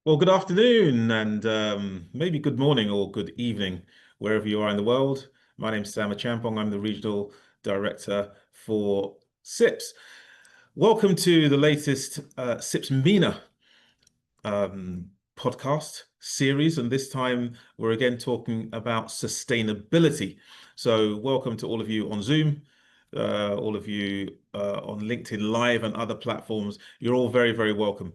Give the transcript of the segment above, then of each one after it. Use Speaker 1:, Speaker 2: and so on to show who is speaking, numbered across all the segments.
Speaker 1: Well, good afternoon and maybe good morning or good evening, wherever you are in the world. My name's Sam Achampong. I'm the Regional Director for SIPS. Welcome to the latest SIPS MENA podcast series, and this time we're again talking about sustainability. So welcome to all of you on Zoom, all of you on LinkedIn Live and other platforms. You're all very, very welcome.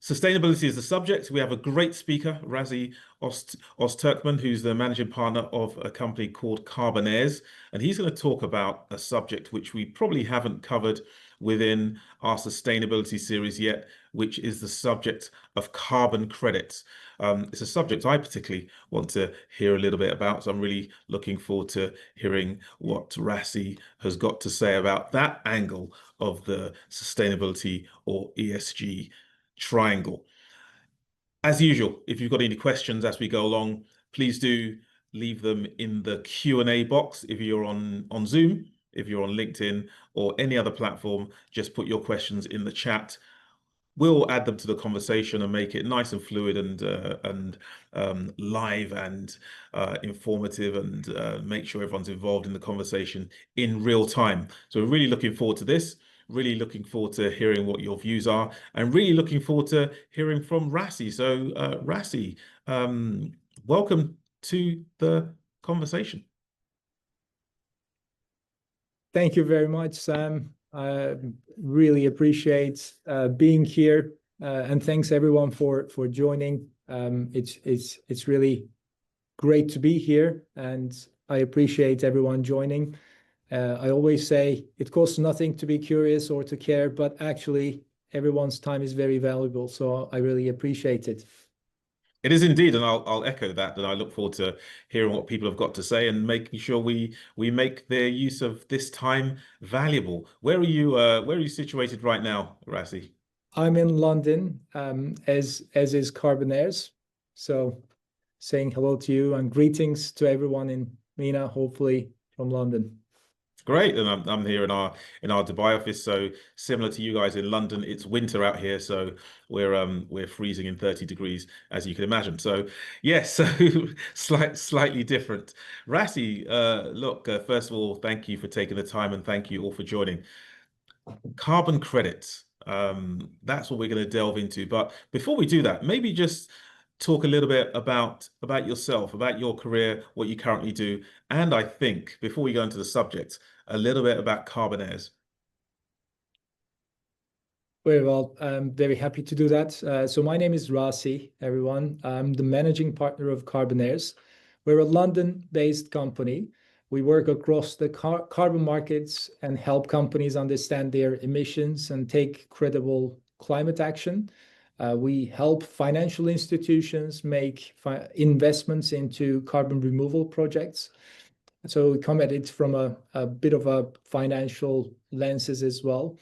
Speaker 1: Sustainability is the subject. We have a great speaker, Rasih Ozturkmen, who's the managing partner of a company called Carbonaires, and he's going to talk about a subject which we probably haven't covered within our sustainability series yet, which is the subject of carbon credits. It's a subject I particularly want to hear a little bit about, so I'm really looking forward to hearing what Rasih has got to say about that angle of the sustainability or ESG triangle. As usual, if you've got any questions as we go along, please do leave them in the Q&A box. If you're on Zoom, if you're on LinkedIn or any other platform, just put your questions in the chat. We'll add them to the conversation and make it nice and fluid and live and informative, and make sure everyone's involved in the conversation in real time. So we're really looking forward to this. Really looking forward to hearing what your views are, and really looking forward to hearing from Rasih. So Rasih, welcome to the conversation.
Speaker 2: Thank you very much, Sam. I really appreciate being here, and thanks everyone for joining. It's really great to be here, and I appreciate everyone joining. I always say it costs nothing to be curious or to care, but actually everyone's time is very valuable. So I really appreciate it.
Speaker 1: It is indeed, and I'll echo that. And I look forward to hearing what people have got to say and making sure we make their use of this time valuable. Where are you situated right now, Rasih?
Speaker 2: I'm in London, as is Carbonaires. So saying hello to you and greetings to everyone in MENA, hopefully from London.
Speaker 1: Great, and I'm here in our Dubai office. So similar to you guys in London, it's winter out here, so we're freezing in 30 degrees, as you can imagine. So yes, so slightly different. Rasih, look, first of all, thank you for taking the time, and thank you all for joining. Carbon credits, that's what we're going to delve into. But before we do that, maybe just talk a little bit about yourself, about your career, what you currently do, and I think before we go into the subject, a little bit about Carbonaires.
Speaker 2: Very well. I'm very happy to do that. So my name is Rasih, everyone. I'm the managing partner of Carbonaires. We're a London-based company. We work across the carbon markets and help companies understand their emissions and take credible climate action. We help financial institutions make investments into carbon removal projects. So we come at it from a bit of a financial lenses as well.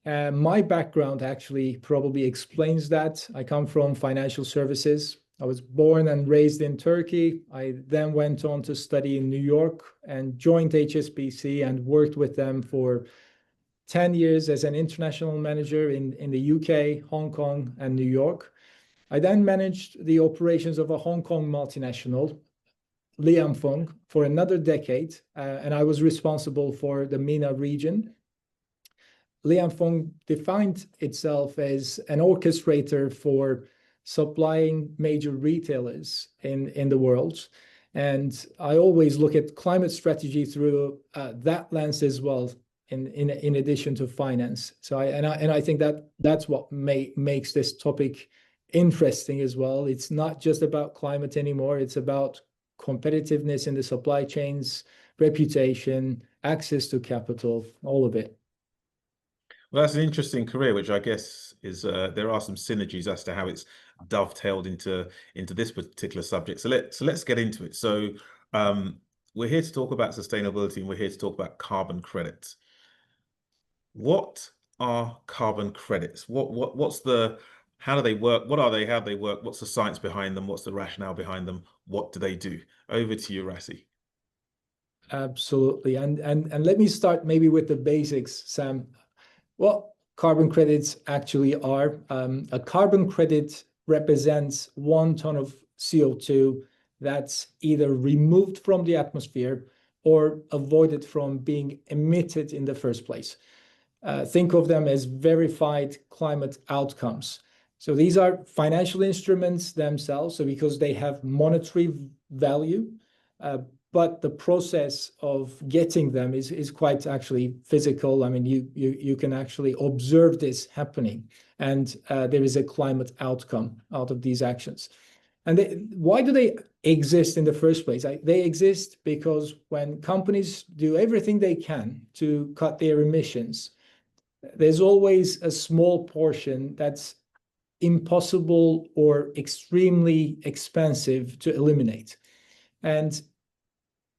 Speaker 2: My background actually probably explains that. I come from financial services. I was born and raised in Turkey. I then went on to study in New York and joined HSBC and worked with them for 10 years as an international manager in the UK, Hong Kong, and New York. I then managed the operations of a Hong Kong multinational, Achampong, for another decade, and I was responsible for the MENA region. Achampong defined itself as an orchestrator for supplying major retailers in the world. And I always look at climate strategy through that lens as well, in addition to finance. So I think that's what makes this topic interesting as well. It's not just about climate anymore. It's about competitiveness in the supply chains, reputation, access to capital, all of it.
Speaker 1: Well, that's an interesting career, which I guess is there are some synergies as to how it's dovetailed into this particular subject. So let's get into it. So we're here to talk about sustainability, and we're here to talk about carbon credits. What are carbon credits? How do they work? What are they? How do they work? What's the science behind them? What's the rationale behind them? What do they do? Over to you, Rasih.
Speaker 2: Absolutely. And let me start maybe with the basics, Sam. What carbon credits actually are. A carbon credit represents 1 ton of CO2 that's either removed from the atmosphere or avoided from being emitted in the first place. Think of them as verified climate outcomes. So these are financial instruments themselves, so because they have monetary value, but the process of getting them is quite actually physical. I mean, you can actually observe this happening, and there is a climate outcome out of these actions. And why do they exist in the first place? They exist because when companies do everything they can to cut their emissions, there's always a small portion that's impossible or extremely expensive to eliminate. And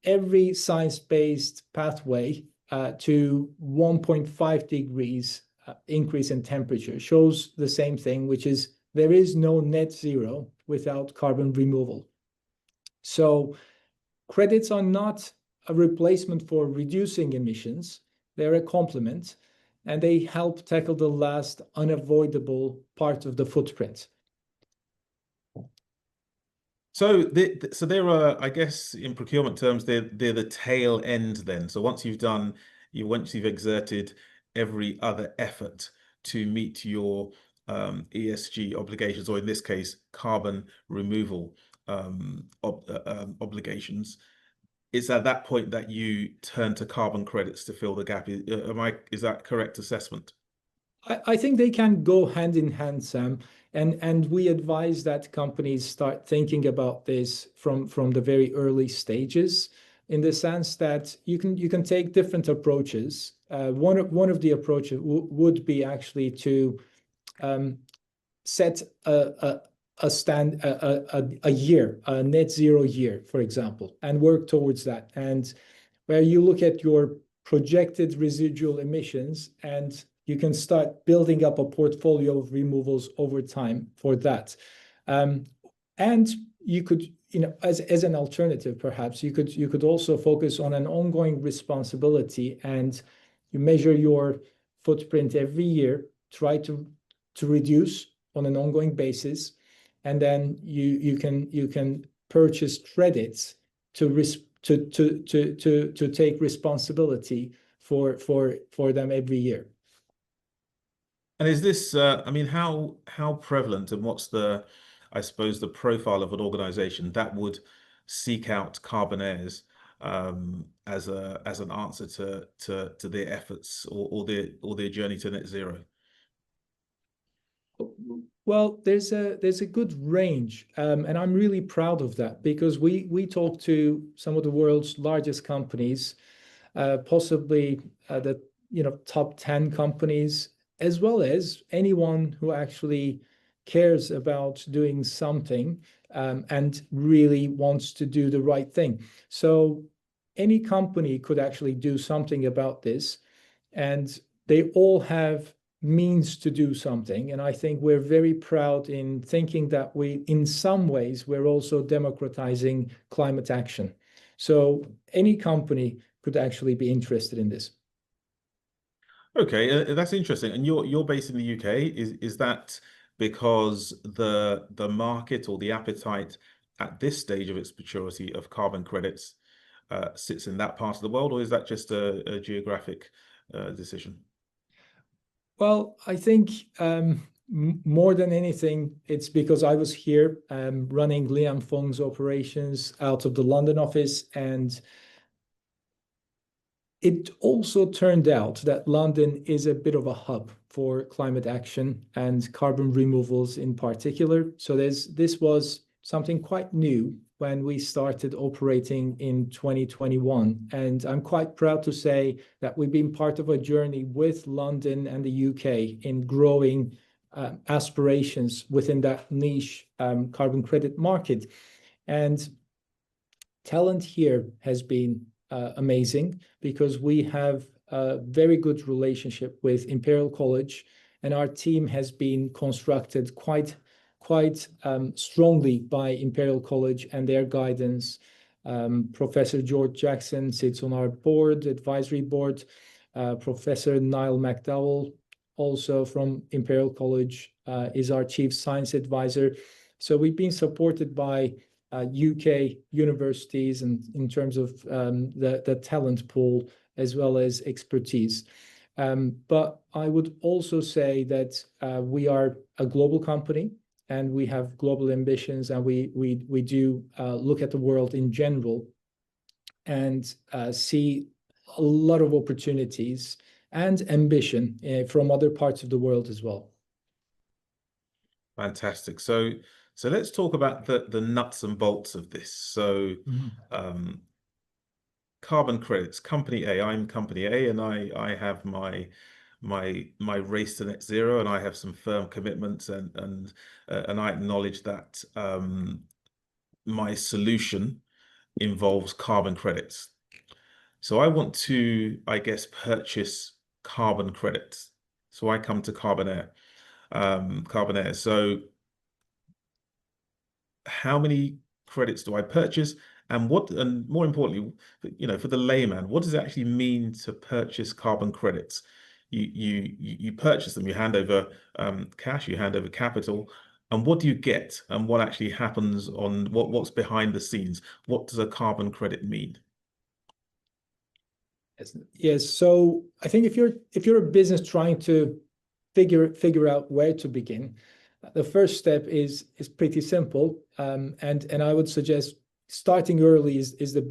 Speaker 2: every science-based pathway to 1.5 degrees increase in temperature shows the same thing, which is there is no net zero without carbon removal. So credits are not a replacement for reducing emissions. They're a complement, and they help tackle the last unavoidable part of the footprint.
Speaker 1: So there are, I guess, in procurement terms, they're the tail end then. So once you've exerted every other effort to meet your ESG obligations, or in this case, carbon removal obligations, it's at that point that you turn to carbon credits to fill the gap. Is that correct assessment?
Speaker 2: I think they can go hand in hand, Sam. And we advise that companies start thinking about this from the very early stages, in the sense that you can take different approaches. One of the approaches would be actually to set a year, a net zero year, for example, and work towards that. And where you look at your projected residual emissions, and you can start building up a portfolio of removals over time for that. And you could, as an alternative, perhaps you could also focus on an ongoing responsibility, and you measure your footprint every year, try to reduce on an ongoing basis, and then you can purchase credits to take responsibility for them every year.
Speaker 1: And is this, I mean, how prevalent, and what's I suppose, the profile of an organization that would seek out Carbonaires as an answer to their efforts or their journey to net zero?
Speaker 2: Well, there's a good range, and I'm really proud of that, because we talk to some of the world's largest companies, possibly the top 10 companies, as well as anyone who actually cares about doing something and really wants to do the right thing. So any company could actually do something about this, and they all have means to do something. And I think we're very proud in thinking that in some ways, we're also democratizing climate action. So any company could actually be interested in this.
Speaker 1: Okay, that's interesting. And you're based in the UK. Is that because the market or the appetite at this stage of its maturity of carbon credits sits in that part of the world, or is that just a geographic decision?
Speaker 2: Well, I think more than anything, it's because I was here running Achampong's operations out of the London office, and it also turned out that London is a bit of a hub for climate action and carbon removals in particular. So this was something quite new when we started operating in 2021. And I'm quite proud to say that we've been part of a journey with London and the UK in growing aspirations within that niche carbon credit market. And talent here has been amazing, because we have a very good relationship with Imperial College, and our team has been constructed quite strongly by Imperial College and their guidance. Professor George Jackson sits on our advisory board. Professor Niall McDowell also from Imperial College, is our chief science advisor. So we've been supported by UK universities and in terms of the talent pool as well as expertise. But I would also say that we are a global company and we have global ambitions, and we do look at the world in general and see a lot of opportunities and ambition from other parts of the world as well.
Speaker 1: Fantastic. So let's talk about the nuts and bolts of this. So carbon credits, company A. I'm company A, and I have my race to net zero, and I have some firm commitments, and I acknowledge that my solution involves carbon credits. So I want to, I guess, purchase carbon credits. So I come to Carbonair. So how many credits do I purchase? And more importantly, for the layman, what does it actually mean to purchase carbon credits? You purchase them, you hand over cash, you hand over capital, and what do you get? And what actually happens on what's behind the scenes? What does a carbon credit mean?
Speaker 2: Yes. So I think if you're a business trying to figure out where to begin, the first step is pretty simple, and I would suggest starting early is the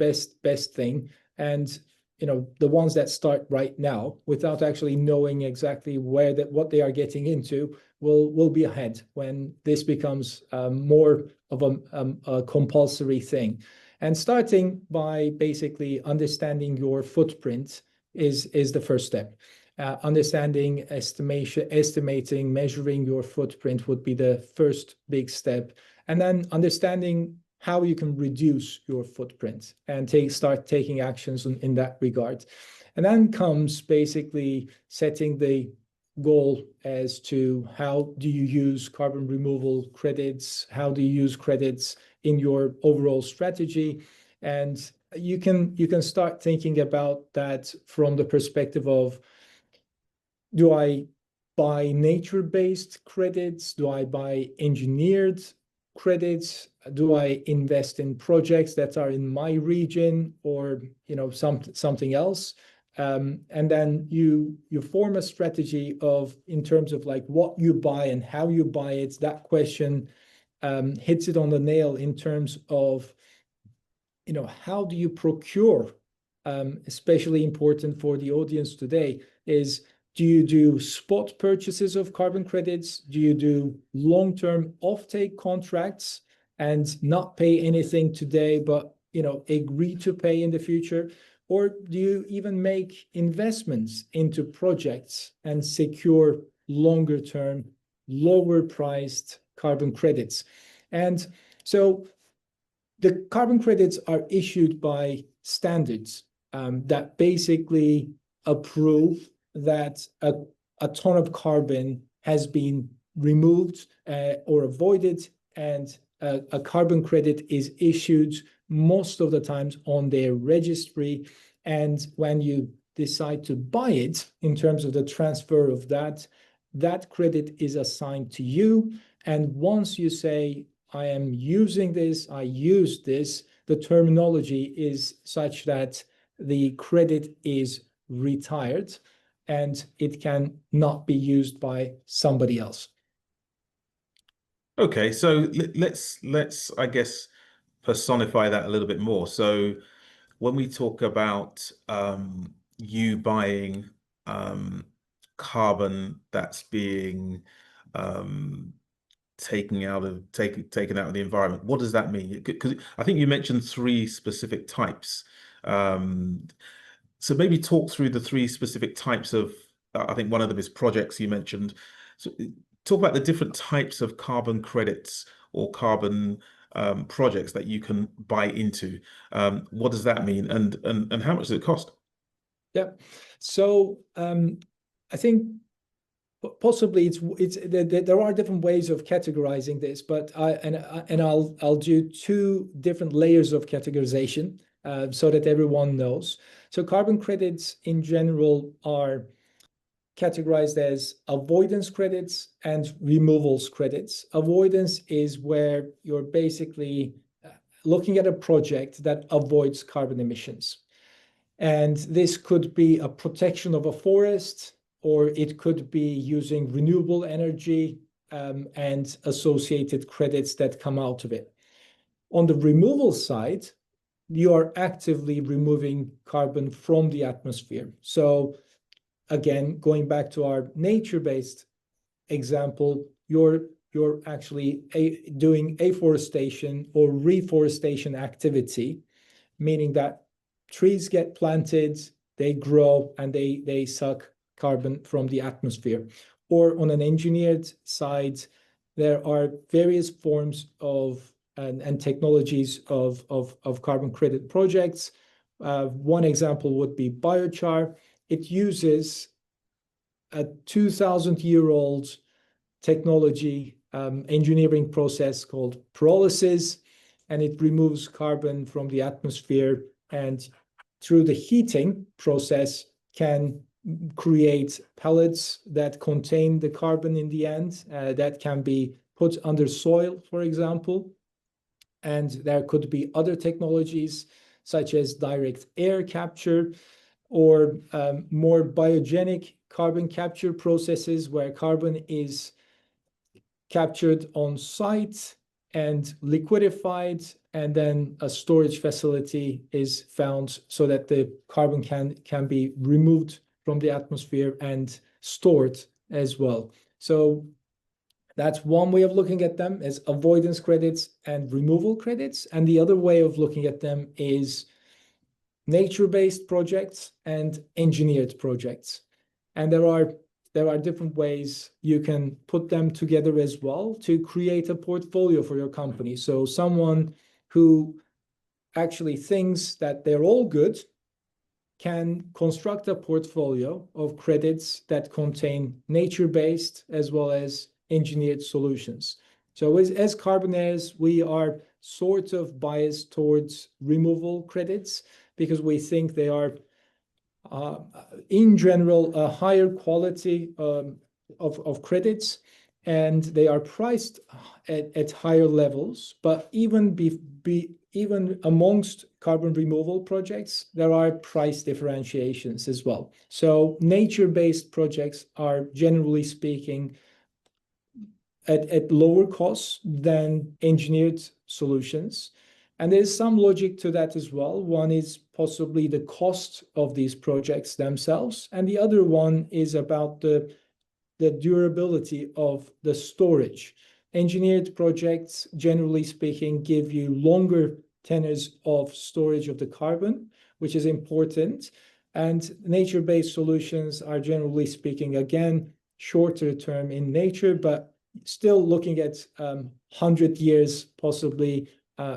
Speaker 2: best thing. And the ones that start right now without actually knowing exactly what they are getting into will be ahead when this becomes more of a compulsory thing. And starting by basically understanding your footprint is the first step. Understanding, estimating, measuring your footprint would be the first big step. And then understanding how you can reduce your footprint and start taking actions in that regard. And then comes basically setting the goal as to how do you use carbon removal credits, how do you use credits in your overall strategy. And you can start thinking about that from the perspective of, do I buy nature-based credits? Do I buy engineered credits? Do I invest in projects that are in my region, or something else? And then you form a strategy in terms of like what you buy and how you buy it. That question hits it on the nail in terms of how do you procure, especially important for the audience today is, do you do spot purchases of carbon credits? Do you do long-term offtake contracts and not pay anything today, but agree to pay in the future? Or do you even make investments into projects and secure longer-term, lower-priced carbon credits? And so the carbon credits are issued by standards that basically approve that a ton of carbon has been removed or avoided, and a carbon credit is issued most of the times on their registry. And when you decide to buy it, in terms of the transfer of that credit is assigned to you. And once you say, I am using this, I use this, the terminology is such that the credit is retired and it can not be used by somebody else.
Speaker 1: Okay, so let's I guess personify that a little bit more. So when we talk about you buying carbon that's being taken out of the environment, what does that mean? Because I think you mentioned three specific types. So maybe talk through the three specific types of, I think one of them is projects you mentioned. So talk about the different types of carbon credits or carbon projects that you can buy into. What does that mean, and how much does it cost?
Speaker 2: Yeah. So I think possibly there are different ways of categorizing this, but I'll do two different layers of categorization so that everyone knows. So carbon credits in general are categorized as avoidance credits and removals credits. Avoidance is where you're basically looking at a project that avoids carbon emissions. And this could be a protection of a forest, or it could be using renewable energy and associated credits that come out of it. On the removal side, you are actively removing carbon from the atmosphere. So again, going back to our nature-based example, you're actually doing afforestation or reforestation activity, meaning that trees get planted, they grow, and they suck carbon from the atmosphere. Or on an engineered side, there are various forms of and technologies of carbon credit projects. One example would be biochar. It uses a 2,000-year-old technology engineering process called pyrolysis, and it removes carbon from the atmosphere, and through the heating process can create pellets that contain the carbon in the end that can be put under soil, for example. And there could be other technologies such as direct air capture or more biogenic carbon capture processes where carbon is captured on site and liquefied, and then a storage facility is found so that the carbon can be removed from the atmosphere and stored as well. So that's one way of looking at them, as avoidance credits and removal credits. And the other way of looking at them is nature-based projects and engineered projects. And there are different ways you can put them together as well to create a portfolio for your company. So someone who actually thinks that they're all good can construct a portfolio of credits that contain nature-based as well as engineered solutions. So as Carbonaires, we are sort of biased towards removal credits because we think they are in general, a higher quality of credits, and they are priced at higher levels. But even amongst carbon removal projects, there are price differentiations as well. So nature-based projects are, generally speaking, at lower costs than engineered solutions. And there's some logic to that as well. One is possibly the cost of these projects themselves, and the other one is about the durability of the storage. Engineered projects, generally speaking, give you longer tenors of storage of the carbon, which is important. And nature-based solutions are, generally speaking, again, shorter term in nature, but still looking at 100 years possibly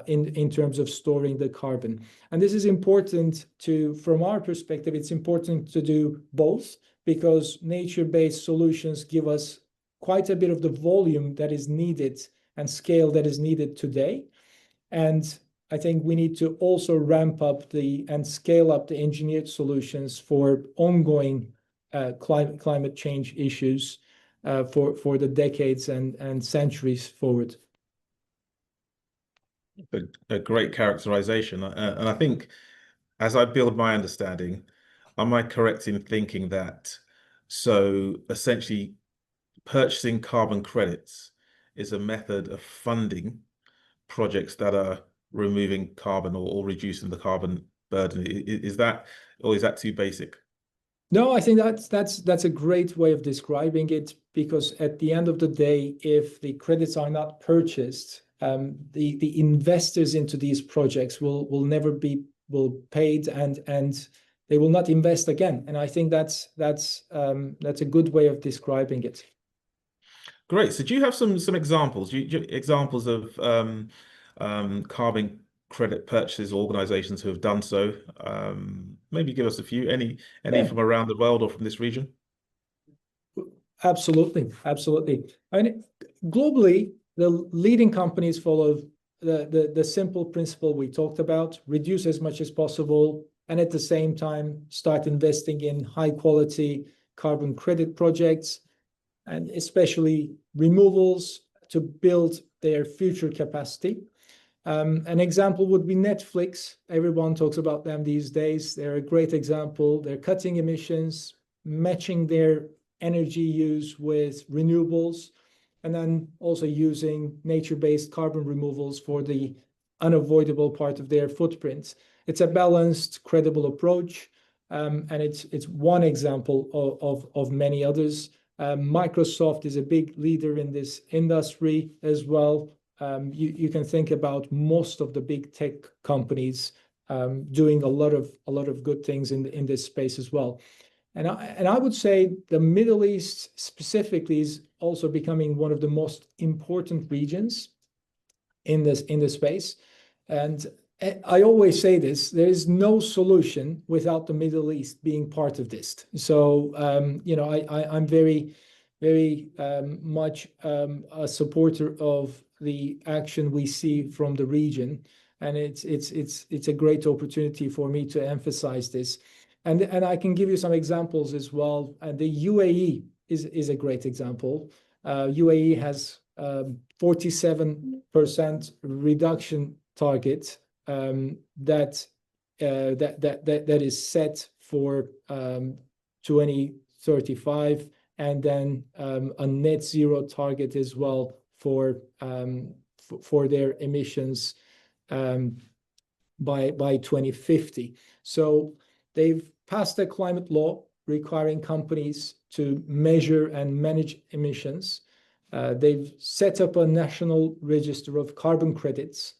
Speaker 2: in terms of storing the carbon. And this is important from our perspective, it's important to do both, because nature-based solutions give us quite a bit of the volume that is needed and scale that is needed today. And I think we need to also ramp up and scale up the engineered solutions for ongoing climate change issues for the decades and centuries forward.
Speaker 1: A great characterization. And I think as I build my understanding, am I correct in thinking that so essentially purchasing carbon credits is a method of funding projects that are removing carbon or reducing the carbon burden? Is that, or is that too basic?
Speaker 2: No, I think that's a great way of describing it, because at the end of the day, if the credits are not purchased, the investors into these projects will never be paid, and they will not invest again. And I think that's a good way of describing it.
Speaker 1: Great. So do you have some examples? Examples of carbon credit purchases, organizations who have done so? Maybe give us a few. Any from around the world or from this region?
Speaker 2: Absolutely. I mean, globally, the leading companies follow the simple principle we talked about: reduce as much as possible, and at the same time start investing in high quality carbon credit projects, and especially removals to build their future capacity. An example would be Netflix. Everyone talks about them these days. They're a great example. They're cutting emissions, matching their energy use with renewables, and then also using nature-based carbon removals for the unavoidable part of their footprint. It's a balanced, credible approach, and it's one example of many others. Microsoft is a big leader in this industry as well. You can think about most of the big tech companies doing a lot of good things in this space as well. And I would say the Middle East specifically is also becoming one of the most important regions in this space. And I always say this: there is no solution without the Middle East being part of this. So I'm very much a supporter of the action we see from the region, and it's a great opportunity for me to emphasize this. And I can give you some examples as well. The UAE is a great example. UAE has 47% reduction target that is set for 2035, and then a net zero target as well for their emissions by 2050. So they've passed a climate law requiring companies to measure and manage emissions. They've set up a national register of carbon credits,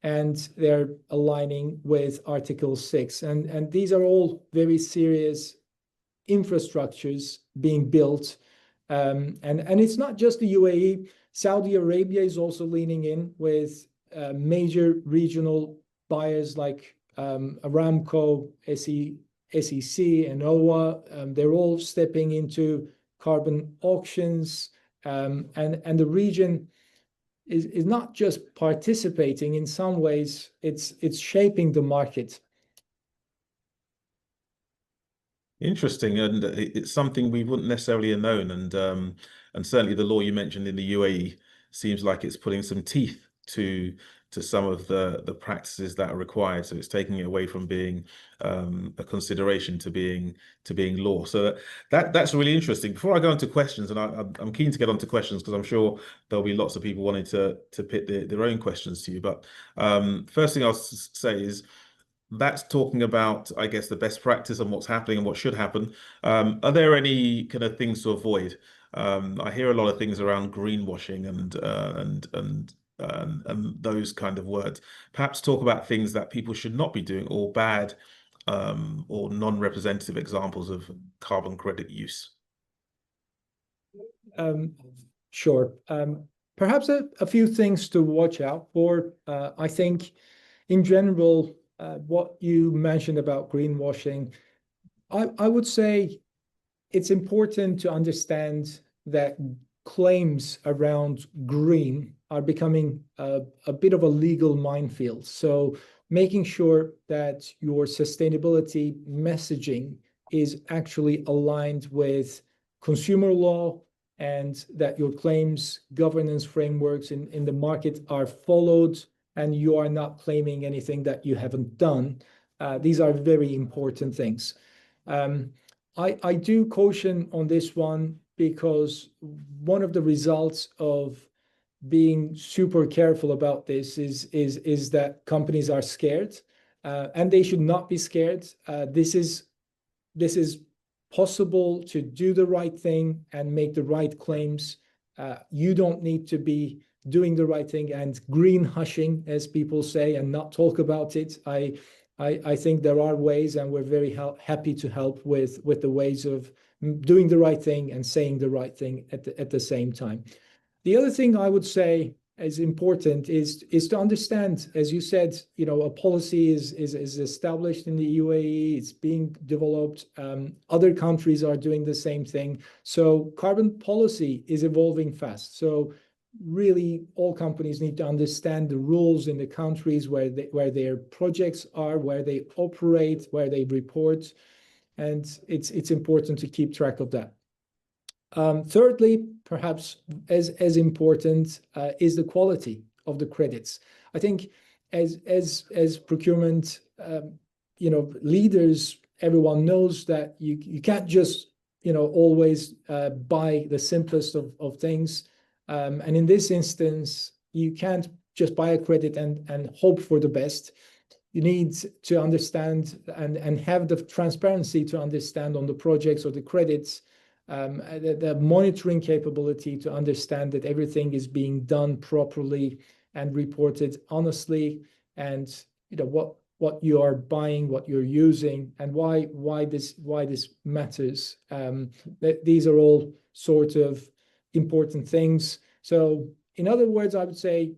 Speaker 2: and they're aligning with Article 6. And these are all very serious infrastructures being built. And it's not just the UAE. Saudi Arabia is also leaning in with major regional buyers like Aramco, SEC, and OWA. They're all stepping into carbon auctions. And the region is not just participating. In some ways, it's shaping the market.
Speaker 1: Interesting, and it's something we wouldn't necessarily have known, and certainly the law you mentioned in the UAE seems like it's putting some teeth to some of the practices that are required. So it's taking it away from being a consideration to being law. So that's really interesting. Before I go into questions, and I'm keen to get onto questions because I'm sure there'll be lots of people wanting to pit their own questions to you. But first thing I'll say is, that's talking about, I guess, the best practice and what's happening and what should happen. Are there any kind of things to avoid? I hear a lot of things around greenwashing and those kind of words. Perhaps talk about things that people should not be doing, or bad or non-representative examples of carbon credit use.
Speaker 2: Sure. Perhaps a few things to watch out for. I think in general, what you mentioned about greenwashing, I would say it's important to understand that claims around green are becoming a bit of a legal minefield. So making sure that your sustainability messaging is actually aligned with consumer law, and that your claims governance frameworks in the market are followed, and you are not claiming anything that you haven't done. These are very important things. I do caution on this one, because one of the results of being super careful about this is that companies are scared, and they should not be scared. This is possible to do the right thing and make the right claims. You don't need to be doing the right thing and green hushing, as people say, and not talk about it. I think there are ways, and we're very happy to help with the ways of doing the right thing and saying the right thing at the same time. The other thing I would say is important is to understand, as you said, a policy is established in the UAE, it's being developed. Other countries are doing the same thing. So carbon policy is evolving fast. So really, all companies need to understand the rules in the countries where their projects are, where they operate, where they report. and it's important to keep track of that. Thirdly, perhaps as important is the quality of the credits. I think as procurement, leaders, everyone knows that you can't just always buy the simplest of things, and in this instance, you can't just buy a credit and hope for the best. You need to understand and have the transparency to understand on the projects or the credits, the monitoring capability to understand that everything is being done properly and reported honestly, and what you are buying, what you're using, and why this matters. These are all sort of important things. So in other words, I would say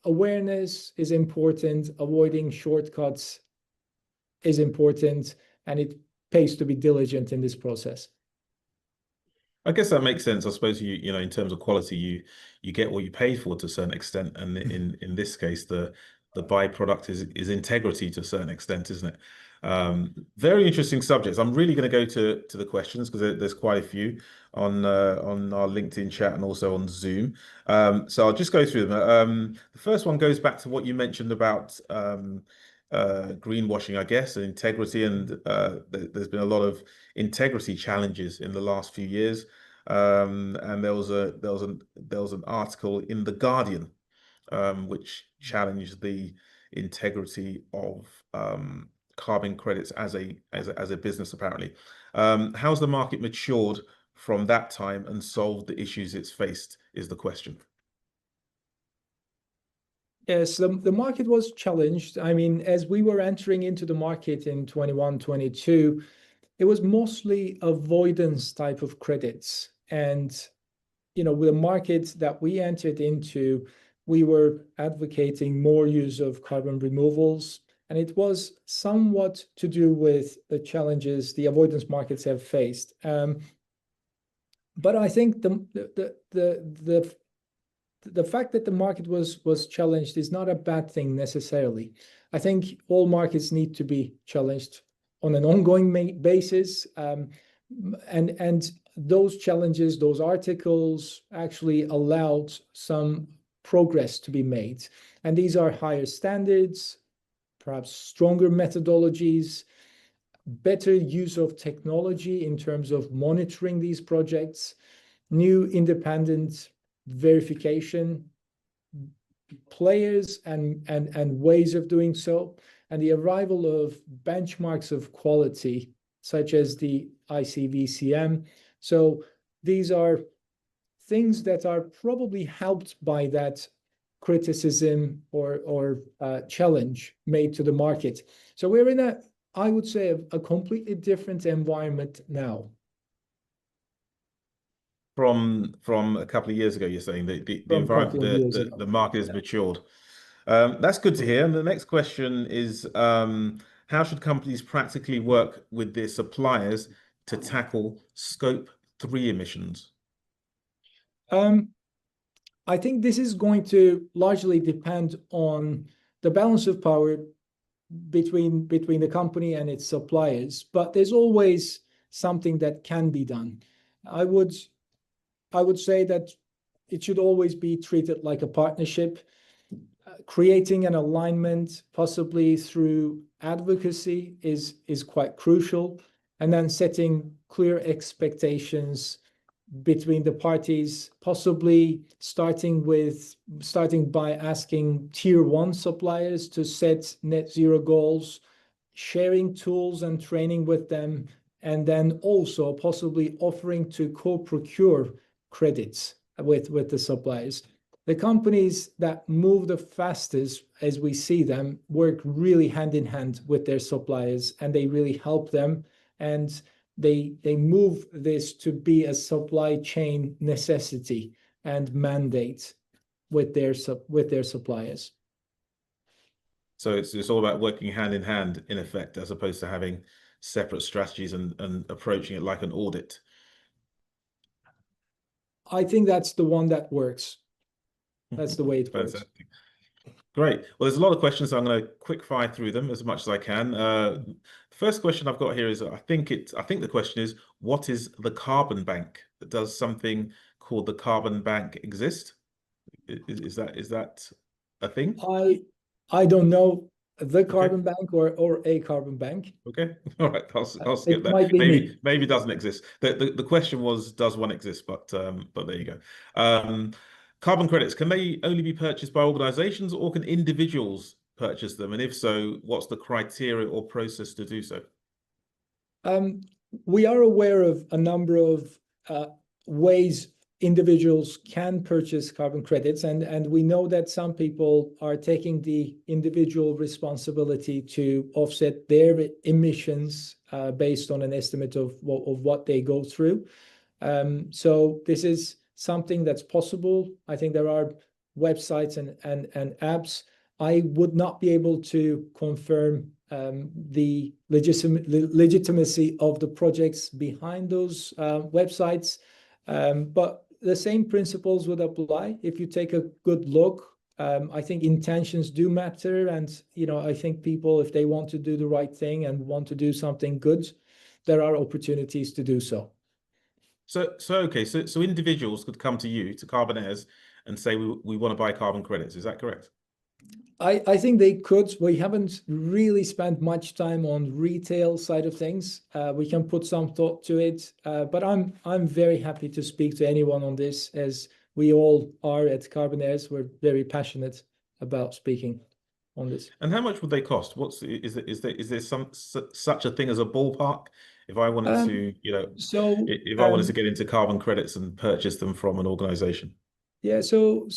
Speaker 2: awareness is important, avoiding shortcuts is important, and it pays to be diligent in this process.
Speaker 1: I guess that makes sense. I suppose in terms of quality, you get what you pay for to a certain extent, and in this case, the byproduct is integrity to a certain extent, isn't it? Very interesting subjects. I'm really going to go to the questions because there's quite a few on our LinkedIn chat and also on Zoom. So I'll just go through them. The first one goes back to what you mentioned about greenwashing, I guess, and integrity, and there's been a lot of integrity challenges in the last few years. And there was an article in The Guardian which challenged the integrity of carbon credits as a business, apparently. How's the market matured from that time and solved the issues it's faced, is the question.
Speaker 2: Yes, the market was challenged. I mean, as we were entering into the market in 21, 22, it was mostly avoidance type of credits. And, with the market that we entered into, we were advocating more use of carbon removals. And it was somewhat to do with the challenges the avoidance markets have faced. But I think the fact that the market was challenged is not a bad thing necessarily. I think all markets need to be challenged on an ongoing basis, and those challenges, those articles actually allowed some progress to be made. And these are higher standards, perhaps stronger methodologies, better use of technology in terms of monitoring these projects, new independent verification players and ways of doing so, and the arrival of benchmarks of quality such as the ICVCM. So these are things that are probably helped by that criticism or challenge made to the market. So we're in I would say, a completely different environment now.
Speaker 1: From a couple of years ago, you're saying that the environment, the market has matured. That's good to hear. And the next question is, how should companies practically work with their suppliers to tackle Scope 3 emissions?
Speaker 2: I think this is going to largely depend on the balance of power between the company and its suppliers, but there's always something that can be done. I would say that it should always be treated like a partnership, creating an alignment, possibly through advocacy, is quite crucial, and then setting clear expectations between the parties, possibly starting by asking tier 1 suppliers to set net zero goals, sharing tools and training with them, and then also possibly offering to co-procure credits with the suppliers. The companies that move the fastest, as we see them, work really hand in hand with their suppliers, and they really help them, and they move this to be a supply chain necessity and mandate with their suppliers.
Speaker 1: So it's all about working hand in hand, in effect, as opposed to having separate strategies and approaching it like an audit.
Speaker 2: I think that's the one that works. That's the way it works.
Speaker 1: Great. Well, there's a lot of questions, so I'm going to quick fire through them as much as I can. First question I've got here is I think the question is, what is the carbon bank? Does something called the carbon bank exist? Is that a thing?
Speaker 2: I I don't know the
Speaker 1: Okay.
Speaker 2: carbon bank or a carbon bank.
Speaker 1: Okay. All right. I'll skip
Speaker 2: It
Speaker 1: that.
Speaker 2: might be me.
Speaker 1: Maybe it doesn't exist. The question was, does one exist? But there you go. Um, Carbon credits, can they only be purchased by organizations or can individuals purchase them? And if so, what's the criteria or process to do so?
Speaker 2: Um, we are aware of a number of ways individuals can purchase carbon credits, and we know that some people are taking the individual responsibility to offset their emissions based on an estimate of what they go through. So this is something that's possible. I think there are websites and apps. I would not be able to confirm the legitimacy of the projects behind those websites, but the same principles would apply. If you take a good look, I think intentions do matter, and I think people, if they want to do the right thing and want to do something good, there are opportunities to do so.
Speaker 1: So individuals could come to you, to Carbonaires, and say we want to buy carbon credits. Is that correct?
Speaker 2: I think they could. We haven't really spent much time on retail side of things. We can put some thought to it, but I'm very happy to speak to anyone on this, as we all are at Carbonaires. We're very passionate about speaking on this.
Speaker 1: And how much would they cost? Is there such a thing as a ballpark? If I wanted
Speaker 2: Um,
Speaker 1: to,
Speaker 2: so
Speaker 1: if I wanted to get into carbon credits and purchase them from an organization.
Speaker 2: yeah, so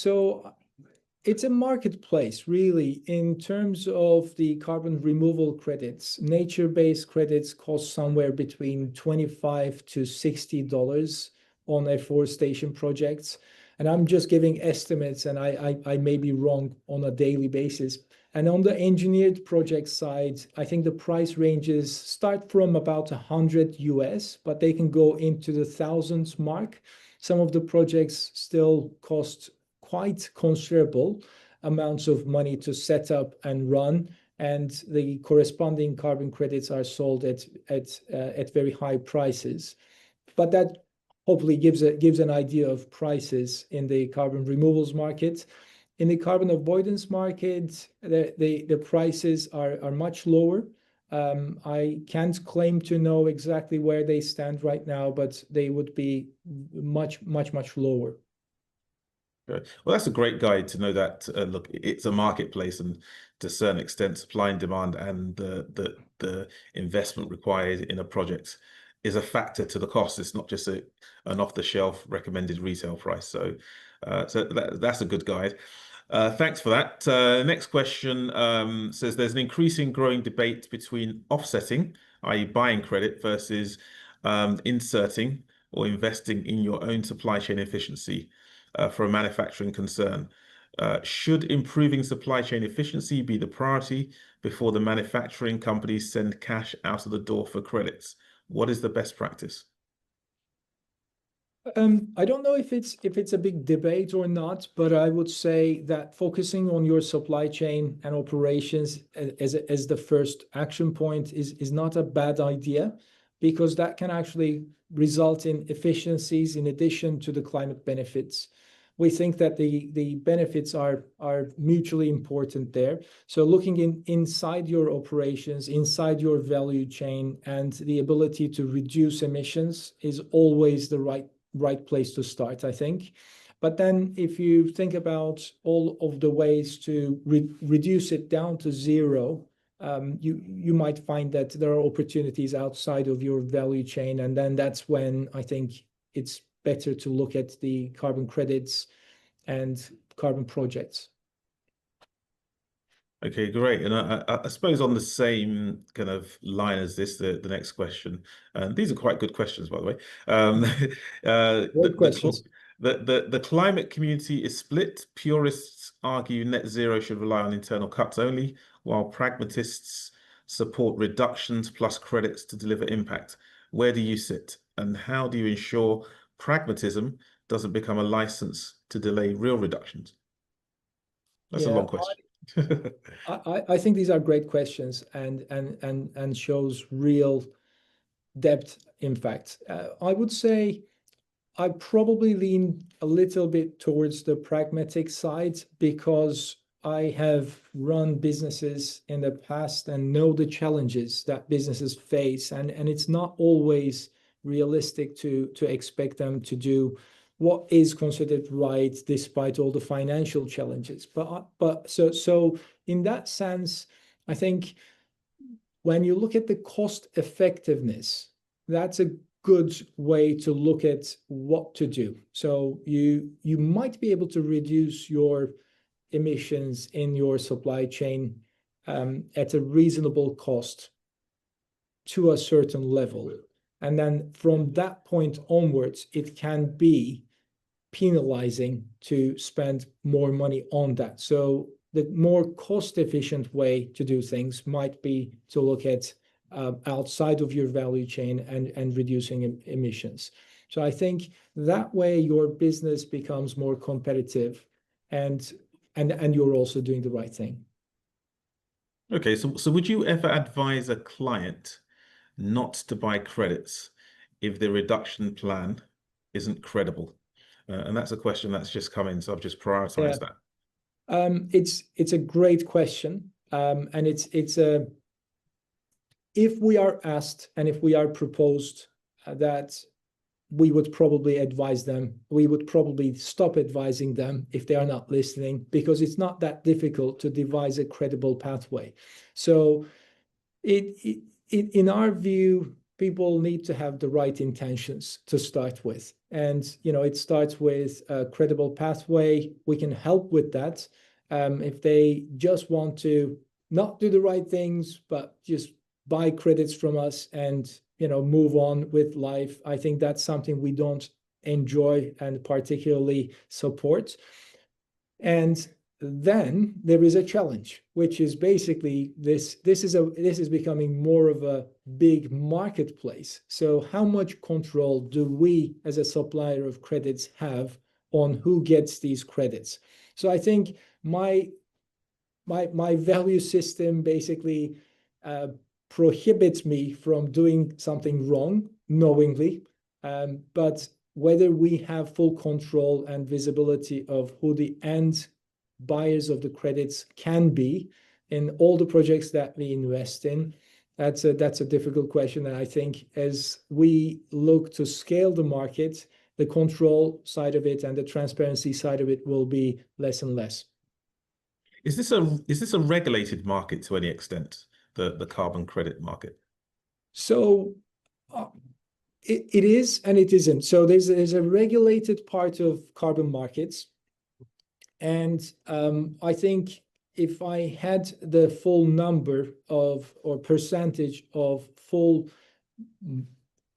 Speaker 2: it's a marketplace, really, in terms of the carbon removal credits. Nature-based credits cost somewhere between $25 to $60 on afforestation projects. And I'm just giving estimates, and I may be wrong on a daily basis. And on the engineered project side, I think the price ranges start from about 100 US, but they can go into the thousands mark. Some of the projects still cost quite considerable amounts of money to set up and run, and the corresponding carbon credits are sold at very high prices. But that hopefully gives an idea of prices in the carbon removals market. In the carbon avoidance market, the prices are much lower. I can't claim to know exactly where they stand right now, but they would be much lower.
Speaker 1: Right. Well, that's a great guide to know that. Look, it's a marketplace, and to a certain extent, supply and demand and the investment required in a project is a factor to the cost. It's not just an off-the-shelf recommended retail price. So that's a good guide. Thanks for that. Next question says there's an increasing growing debate between offsetting, i.e., buying credit, versus inserting or investing in your own supply chain efficiency for a manufacturing concern. Should improving supply chain efficiency be the priority before the manufacturing companies send cash out of the door for credits? What is the best practice?
Speaker 2: I don't know if it's a big debate or not, but I would say that focusing on your supply chain and operations as the first action point is not a bad idea, because that can actually result in efficiencies in addition to the climate benefits. We think that the benefits are mutually important there. So looking inside your operations, inside your value chain, and the ability to reduce emissions is always the right place to start, I think. But then if you think about all of the ways to reduce it down to zero, you might find that there are opportunities outside of your value chain. And then that's when I think it's better to look at the carbon credits and carbon projects.
Speaker 1: Okay, great. And I suppose on the same kind of line as this, the next question, and these are quite good questions, by the way.
Speaker 2: Great questions.
Speaker 1: The climate community is split. Purists argue net zero should rely on internal cuts only, while pragmatists support reductions plus credits to deliver impact. Where do you sit, and how do you ensure pragmatism doesn't become a license to delay real reductions? That's a
Speaker 2: Yeah,
Speaker 1: long question.
Speaker 2: I think these are great questions and shows real depth, in fact. I would say I probably lean a little bit towards the pragmatic side because I have run businesses in the past and know the challenges that businesses face, and it's not always realistic to expect them to do what is considered right despite all the financial challenges. But in that sense, I think when you look at the cost effectiveness, that's a good way to look at what to do. So you might be able to reduce your emissions in your supply chain at a reasonable cost to a certain level. And then from that point onwards, it can be penalizing to spend more money on that. So the more cost efficient way to do things might be to look at outside of your value chain and reducing emissions. So I think that way your business becomes more competitive and you're also doing the right thing.
Speaker 1: Okay, so would you ever advise a client not to buy credits if the reduction plan isn't credible? And that's a question that's just come in, so I've just
Speaker 2: Yeah,
Speaker 1: prioritized that.
Speaker 2: it's a great question, and it's a if we are asked and if we are proposed that we would probably advise them, we would probably stop advising them if they are not listening, because it's not that difficult to devise a credible pathway. So in our view, people need to have the right intentions to start with. And, it starts with a credible pathway. We can help with that. If they just want to not do the right things, but just buy credits from us and, move on with life, I think that's something we don't enjoy and particularly support. And then there is a challenge, which is basically this is becoming more of a big marketplace. So how much control do we as a supplier of credits have on who gets these credits? So I think my value system basically prohibits me from doing something wrong knowingly, but whether we have full control and visibility of who the end buyers of the credits can be in all the projects that we invest in, that's a difficult question. And I think as we look to scale the market, the control side of it and the transparency side of it will be less and less.
Speaker 1: Is this a regulated market to any extent, the carbon credit market?
Speaker 2: So it is and it isn't. So there's a regulated part of carbon markets. And I think if I had the full number of or percentage of full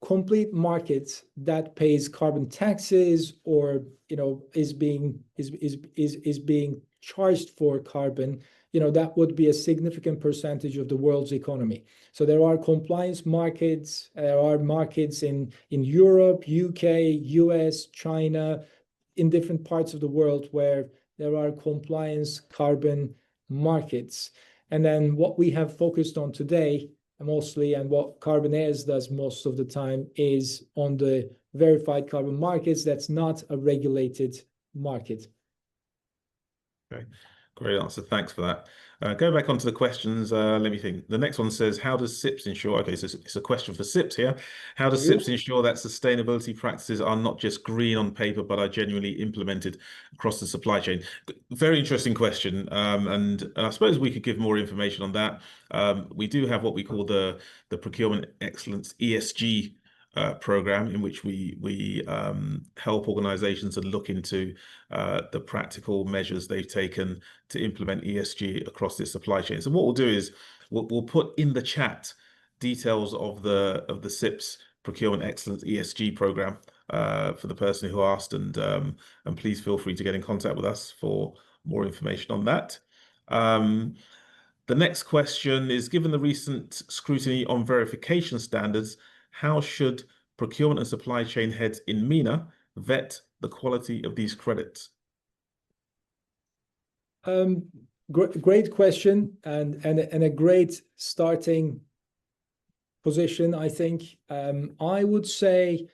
Speaker 2: complete markets that pays carbon taxes or is being charged for carbon, that would be a significant percentage of the world's economy. So there are compliance markets, there are markets in Europe, UK, US, China, in different parts of the world where there are compliance carbon markets. And then what we have focused on today mostly, and what Carbonaires does most of the time, is on the verified carbon markets. That's not a regulated market.
Speaker 1: Okay, great answer. Thanks for that. Going back onto the questions, let me think. The next one says, how does SIPS ensure, okay, so it's a question for SIPS here. How does SIPS ensure that sustainability practices are not just green on paper, but are genuinely implemented across the supply chain? Very interesting question. And I suppose we could give more information on that. We do have what we call the Procurement Excellence ESG program, in which we help organizations and look into the practical measures they've taken to implement ESG across their supply chain. So what we'll do is we'll put in the chat details of the SIPS Procurement Excellence ESG program for the person who asked, and please feel free to get in contact with us for more information on that. The next question is, given the recent scrutiny on verification standards, how should procurement and supply chain heads in MENA vet the quality of these credits?
Speaker 2: Great question, and a great starting position, I think. I would say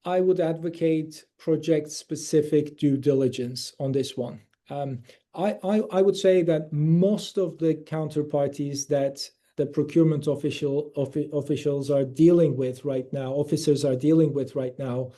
Speaker 2: I would advocate project-specific due diligence on this one. I would say that most of the counterparties that the procurement officials are dealing with right now, officers are dealing with right now,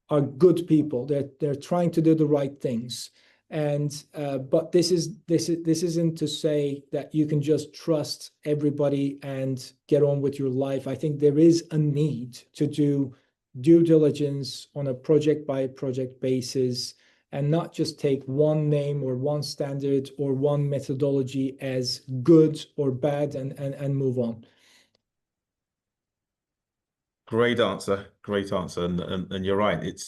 Speaker 2: are good people. They're trying to do the right things. But this isn't to say that you can just trust everybody and get on with your life. I think there is a need to do due diligence on a project by project basis and not just take one name or one standard or one methodology as good or bad and move on.
Speaker 1: Great answer, and you're right.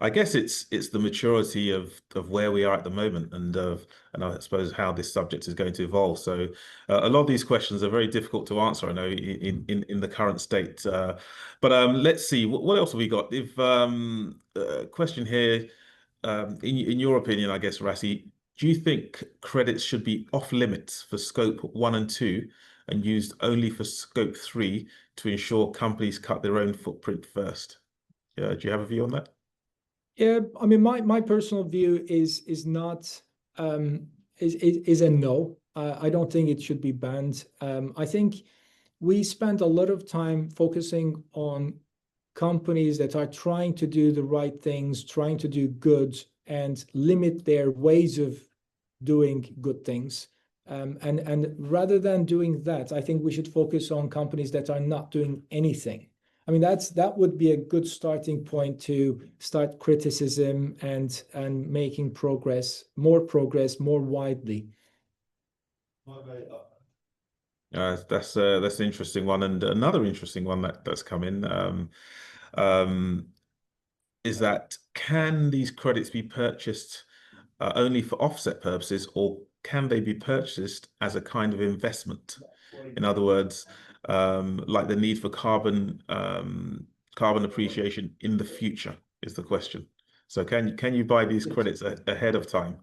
Speaker 1: I guess it's the maturity of where we are at the moment, and I suppose how this subject is going to evolve. So a lot of these questions are very difficult to answer, I know, in the current state. But let's see what else have we got. If question here, in your opinion, I guess, Rasih, do you think credits should be off limits for scope 1 and 2 and used only for scope 3 to ensure companies cut their own footprint first? Do you have a view on that?
Speaker 2: Yeah, I mean, my personal view is not is a no. I don't think it should be banned. I think we spend a lot of time focusing on companies that are trying to do the right things, trying to do good, and limit their ways of doing good things. And rather than doing that, I think we should focus on companies that are not doing anything. I mean, that would be a good starting point to start criticism and making progress more widely.
Speaker 1: That's an interesting one, and another interesting one that's come in is that can these credits be purchased only for offset purposes, or can they be purchased as a kind of investment? In other words, like the need for carbon appreciation in the future is the question. So can you buy these credits ahead of time?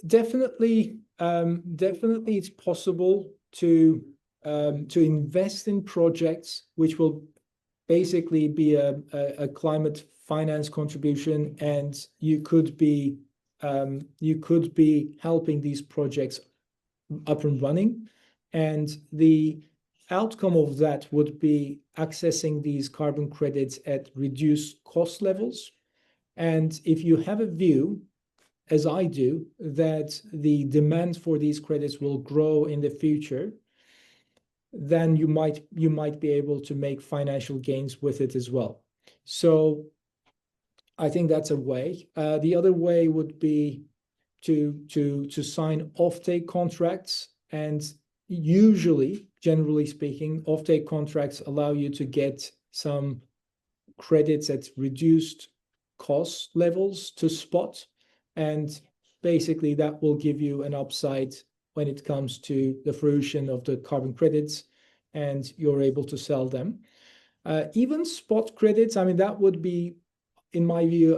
Speaker 2: Definitely, it's possible to invest in projects which will basically be a climate finance contribution, and you could be helping these projects up and running, and the outcome of that would be accessing these carbon credits at reduced cost levels. And if you have a view, as I do, that the demand for these credits will grow in the future, then you might be able to make financial gains with it as well. So I think that's a way. The other way would be to sign offtake contracts, and usually, generally speaking, offtake contracts allow you to get some credits at reduced cost levels to spot, and basically that will give you an upside when it comes to the fruition of the carbon credits, and you're able to sell them. Even spot credits, I mean, that would be, in my view,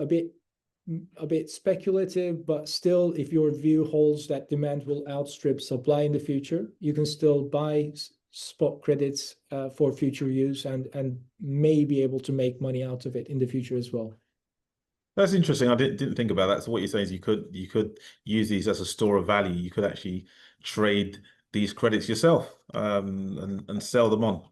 Speaker 2: a bit speculative, but still, if your view holds that demand will outstrip supply in the future, you can still buy spot credits for future use and may be able to make money out of it in the future as well.
Speaker 1: That's interesting. I didn't think about that. So what you're saying is you could use these as a store of value. You could actually trade these credits yourself and sell them on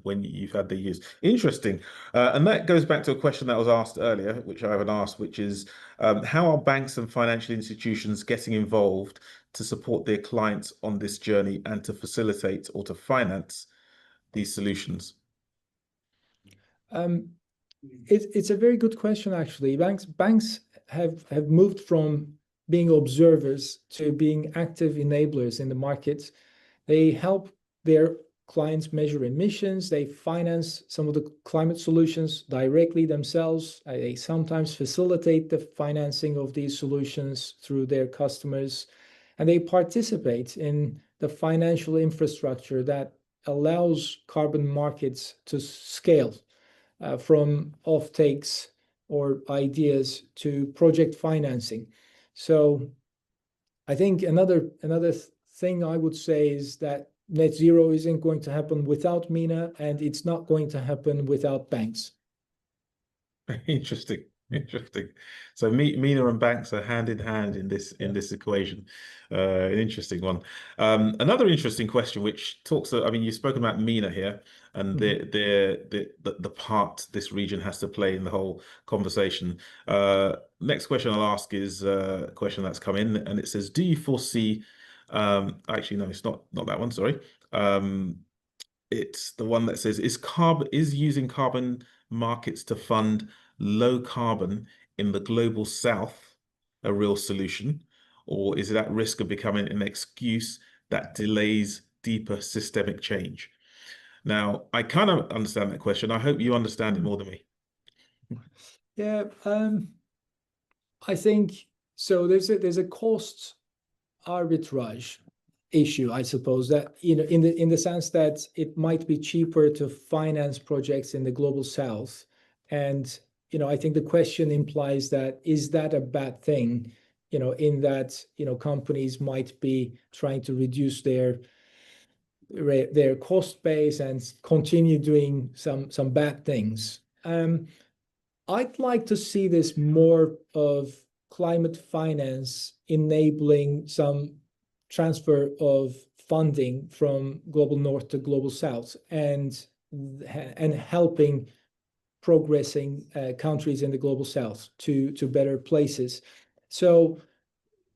Speaker 1: when you've had the use. Interesting. And that goes back to a question that was asked earlier, which I haven't asked, which is how are banks and financial institutions getting involved to support their clients on this journey and to facilitate or to finance these solutions?
Speaker 2: It's a very good question, actually. Banks have moved from being observers to being active enablers in the market. They help their clients measure emissions. They finance some of the climate solutions directly themselves. They sometimes facilitate the financing of these solutions through their customers, and they participate in the financial infrastructure that allows carbon markets to scale from offtakes or ideas to project financing. So I think another thing I would say is that net zero isn't going to happen without MENA, and it's not going to happen without banks.
Speaker 1: Interesting, interesting. So MENA and banks are hand in hand in
Speaker 2: Yeah.
Speaker 1: this equation. An interesting one. Another interesting question, which talks. I mean, you've spoken about MENA here, and
Speaker 2: Mhm.
Speaker 1: the part this region has to play in the whole conversation. Next question I'll ask is a question that's come in, and it says, "Do you foresee?" Actually, no, it's not that one. Sorry. Um, it's the one that says, is using carbon markets to fund low carbon in the global south a real solution, or is it at risk of becoming an excuse that delays deeper systemic change? Now, I kind of understand that question. I hope you understand it more than me.
Speaker 2: Yeah, I think so. There's a cost arbitrage issue, I suppose, that in the sense that it might be cheaper to finance projects in the global south. And I think the question implies that is that a bad thing, in that companies might be trying to reduce their cost base and continue doing some bad things. I'd like to see this more of climate finance enabling some transfer of funding from global north to global south, and helping progressing countries in the global south to better places. So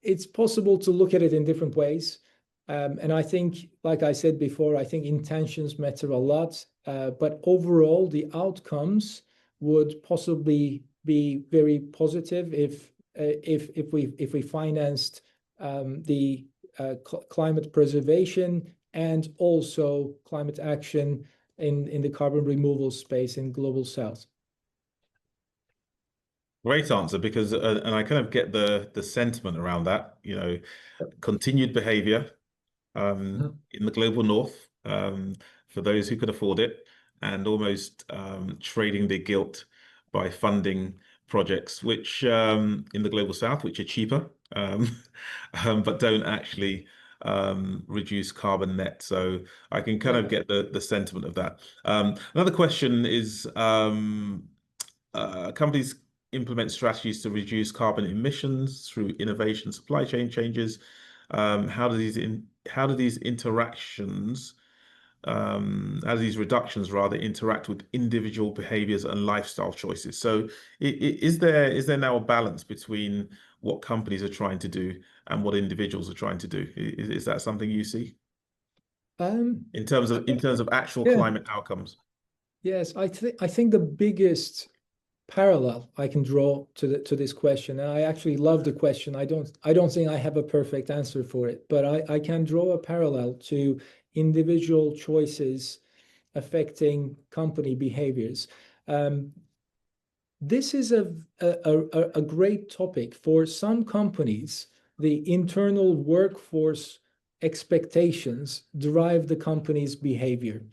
Speaker 2: it's possible to look at it in different ways. And I think, like I said before, I think intentions matter a lot. But overall, the outcomes would possibly be very positive if we financed the climate preservation and also climate action in the carbon removal space in global south.
Speaker 1: Great answer, because and I kind of get the sentiment around that, continued behavior in the global north, for those who can afford it, and almost trading their guilt by funding projects which in the global south, which are cheaper, but don't actually reduce carbon net. So I can kind of
Speaker 2: Yeah.
Speaker 1: get the sentiment of that. Another question is, companies implement strategies to reduce carbon emissions through innovation, supply chain changes. How do these interactions, how do these reductions rather interact with individual behaviors and lifestyle choices? So is there now a balance between what companies are trying to do and what individuals are trying to do? Is that something you see
Speaker 2: Um,
Speaker 1: in terms of actual
Speaker 2: yeah.
Speaker 1: climate outcomes?
Speaker 2: Yes, I think the biggest parallel I can draw to this question, and I actually love the question. I don't think I have a perfect answer for it, but I can draw a parallel to individual choices affecting company behaviors. Um, this is a great topic. For some companies, the internal workforce expectations drive the company's behavior.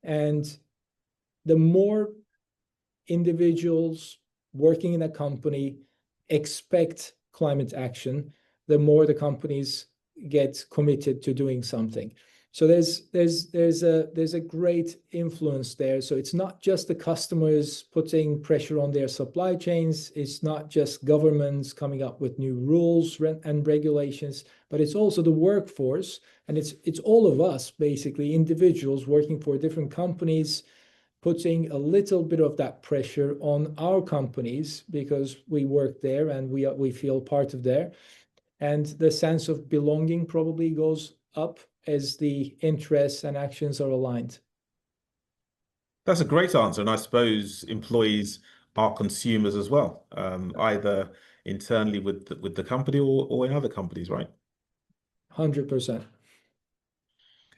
Speaker 2: And the more individuals working in a company expect climate action, the more the companies get committed to doing something. So there's a great influence there. So it's not just the customers putting pressure on their supply chains. It's not just governments coming up with new rules and regulations, but it's also the workforce, and it's all of us, basically individuals working for different companies, putting a little bit of that pressure on our companies because we work there and we feel part of there. And the sense of belonging probably goes up as the interests and actions are aligned.
Speaker 1: That's a great answer, and I suppose employees are consumers as well, either internally with the company or in other companies, right?
Speaker 2: 100%.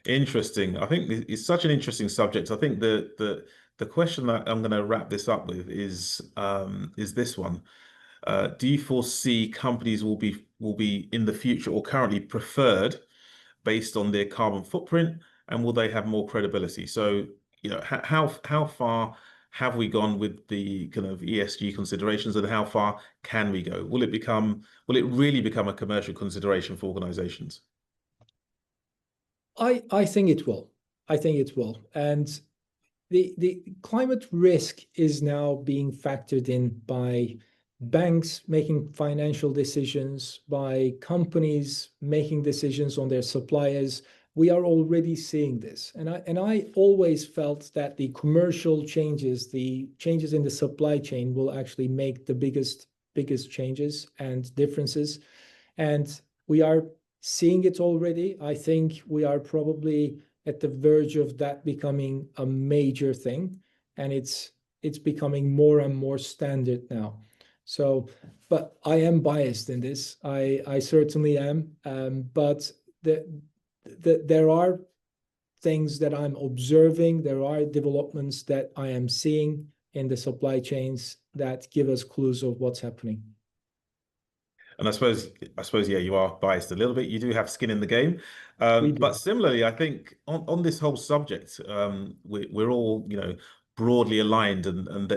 Speaker 1: Interesting. I think it's such an interesting subject. I think the question that I'm going to wrap this up with is this one. Do you foresee companies will be in the future or currently preferred based on their carbon footprint, and will they have more credibility? So, how far Have we gone with the kind of ESG considerations, and how far can we go? Will it really become a commercial consideration for organizations?
Speaker 2: I think it will. I think it will. And the climate risk is now being factored in by banks making financial decisions, by companies making decisions on their suppliers. We are already seeing this. And I always felt that the commercial changes, the changes in the supply chain will actually make the biggest changes and differences. And we are seeing it already. I think we are probably at the verge of that becoming a major thing, and it's becoming more and more standard now. So, but I am biased in this. I certainly am. But there are things that I'm observing. There are developments that I am seeing in the supply chains that give us clues of what's happening.
Speaker 1: And I suppose, yeah, you are biased a little bit. You do have skin in the game.
Speaker 2: We
Speaker 1: But
Speaker 2: do.
Speaker 1: similarly, I think on this whole subject, we're all, broadly aligned, and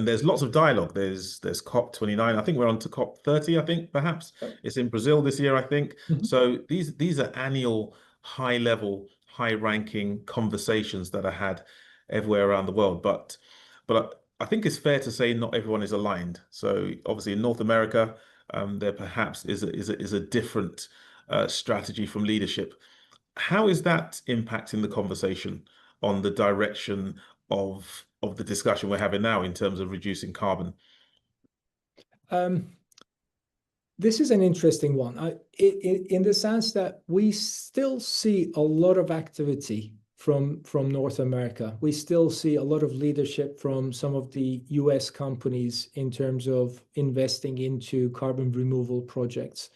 Speaker 1: there's lots of dialogue. There's COP29. I think we're on to COP30. I think perhaps
Speaker 2: Yep.
Speaker 1: it's in Brazil this year, I think.
Speaker 2: Mhm.
Speaker 1: So these are annual, high level, high ranking conversations that are had everywhere around the world. But I think it's fair to say not everyone is aligned. So obviously in North America, there perhaps is a different strategy from leadership. How is that impacting the conversation on the direction of the discussion we're having now in terms of reducing carbon?
Speaker 2: Um, This is an interesting one. In the sense that we still see a lot of activity from North America. We still see a lot of leadership from some of the US companies in terms of investing into carbon removal projects.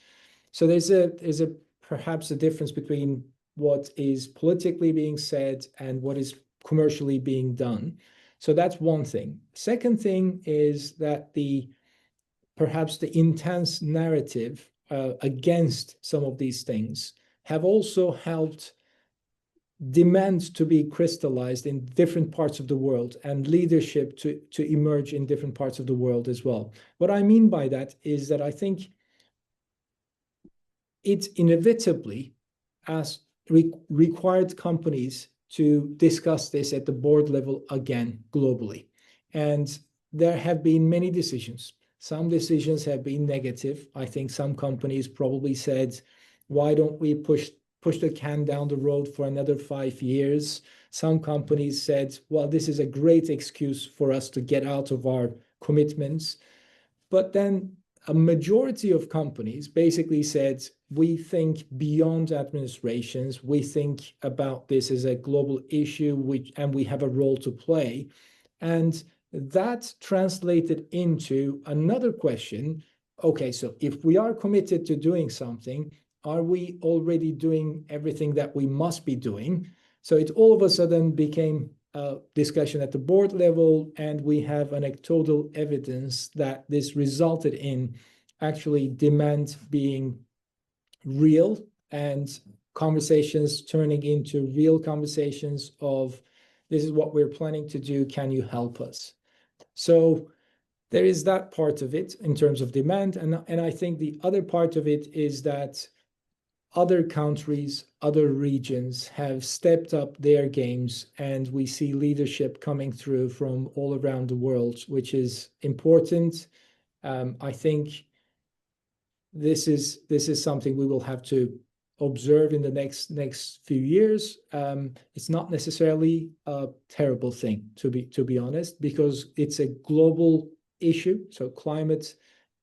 Speaker 2: So there's a perhaps a difference between what is politically being said and what is commercially being done. So that's one thing. Second thing is that the perhaps the intense narrative against some of these things have also helped demand to be crystallized in different parts of the world and leadership to emerge in different parts of the world as well. What I mean by that is that I think it inevitably as required companies to discuss this at the board level again globally. And there have been many decisions. Some decisions have been negative. I think some companies probably said, why don't we push the can down the road for another 5 years? Some companies said, well, this is a great excuse for us to get out of our commitments. But then a majority of companies basically said, we think beyond administrations, we think about this as a global issue, and we have a role to play. And that translated into another question. Okay, so if we are committed to doing something, are we already doing everything that we must be doing? So it all of a sudden became a discussion at the board level, and we have anecdotal evidence that this resulted in actually demand being real and conversations turning into real conversations of this is what we're planning to do, can you help us? So there is that part of it in terms of demand. And I think the other part of it is that other countries, other regions have stepped up their games, and we see leadership coming through from all around the world, which is important. I think this is something we will have to observe in the next few years. It's not necessarily a terrible thing, to be honest, because it's a global issue. So climate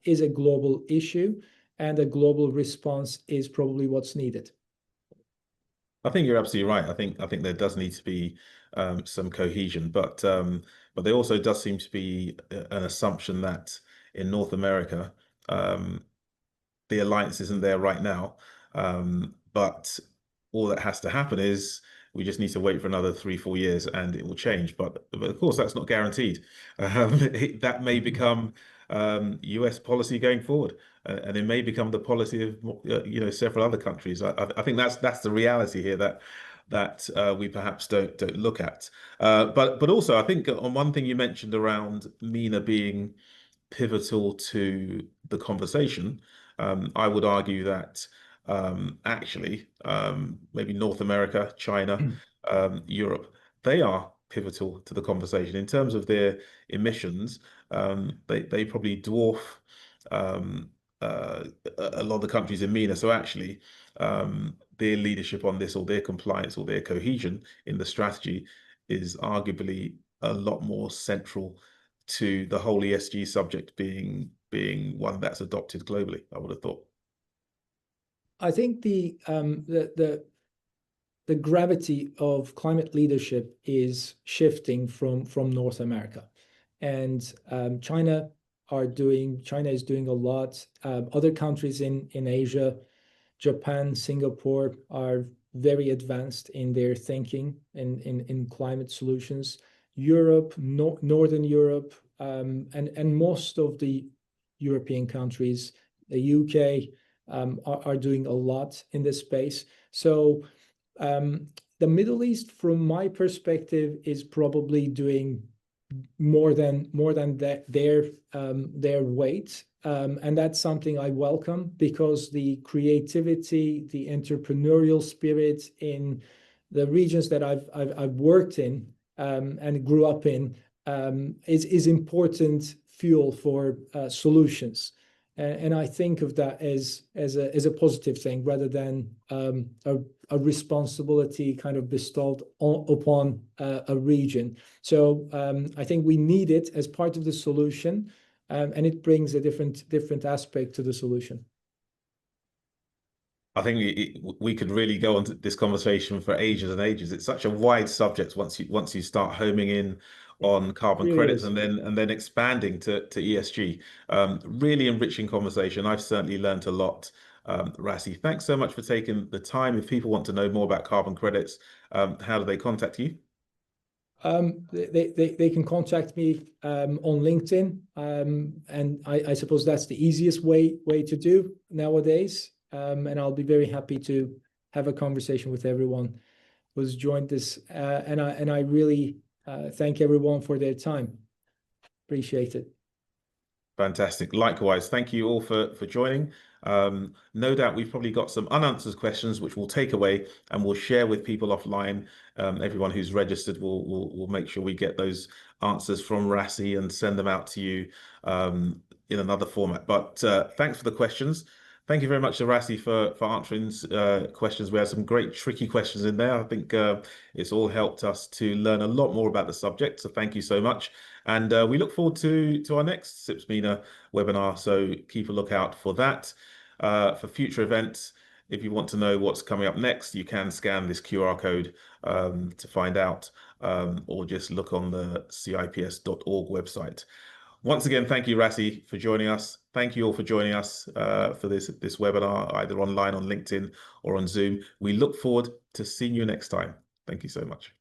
Speaker 2: is a global issue, and a global response is probably what's needed.
Speaker 1: I think you're absolutely right. I think there does need to be some cohesion, but there also does seem to be an assumption that in North America, the alliance isn't there right now. But all that has to happen is we just need to wait for another 3, 4 years and it will change. But of course, that's not guaranteed. That may become US policy going forward, and it may become the policy of several other countries. I think that's the reality here, that that we perhaps don't look at. But also, I think on one thing you mentioned around MENA being pivotal to the conversation, I would argue that actually maybe North America, China, Europe, they are pivotal to the conversation in terms of their emissions. They probably dwarf um, a lot of the countries in MENA. So actually, their leadership on this, or their compliance, or their cohesion in the strategy is arguably a lot more central to the whole ESG subject being one that's adopted globally, I would have thought.
Speaker 2: I think the gravity of climate leadership is shifting from North America, and China is doing a lot. Other countries in Asia, Japan, Singapore, are very advanced in their thinking in climate solutions. Europe, Northern Europe, and most of the European countries, the UK, are doing a lot in this space. So the Middle East, from my perspective, is probably doing more than their weight, and that's something I welcome, because the creativity, the entrepreneurial spirit in the regions that I've worked in and grew up in is important fuel for solutions. And I think of that as a positive thing, rather than a responsibility kind of bestowed upon a region. So I think we need it as part of the solution, and it brings a different aspect to the solution.
Speaker 1: I think we could really go on to this conversation for ages and ages. It's such a wide subject once you start homing in on carbon
Speaker 2: Really
Speaker 1: credits
Speaker 2: is.
Speaker 1: and then expanding to ESG. Really enriching conversation. I've certainly learned a lot. Rasih, thanks so much for taking the time. If people want to know more about carbon credits, how do they contact you?
Speaker 2: They can contact me on LinkedIn, and I suppose that's the easiest way to do nowadays. And I'll be very happy to have a conversation with everyone who's joined this. And I really thank everyone for their time. Appreciate it.
Speaker 1: Fantastic. Likewise, thank you all for joining. No doubt we've probably got some unanswered questions which we'll take away and we'll share with people offline. Everyone who's registered will make sure we get those answers from Rasih and send them out to you in another format. But thanks for the questions. Thank you very much to Rasih for answering questions. We had some great tricky questions in there. I think it's all helped us to learn a lot more about the subject. So thank you so much. And we look forward to our next SIPS MENA webinar. So keep a lookout for that. For future events, if you want to know what's coming up next, you can scan this QR code to find out, or just look on the cips.org website. Once again, thank you, Rasih, for joining us. Thank you all for joining us for this webinar, either online on LinkedIn or on Zoom. We look forward to seeing you next time. Thank you so much.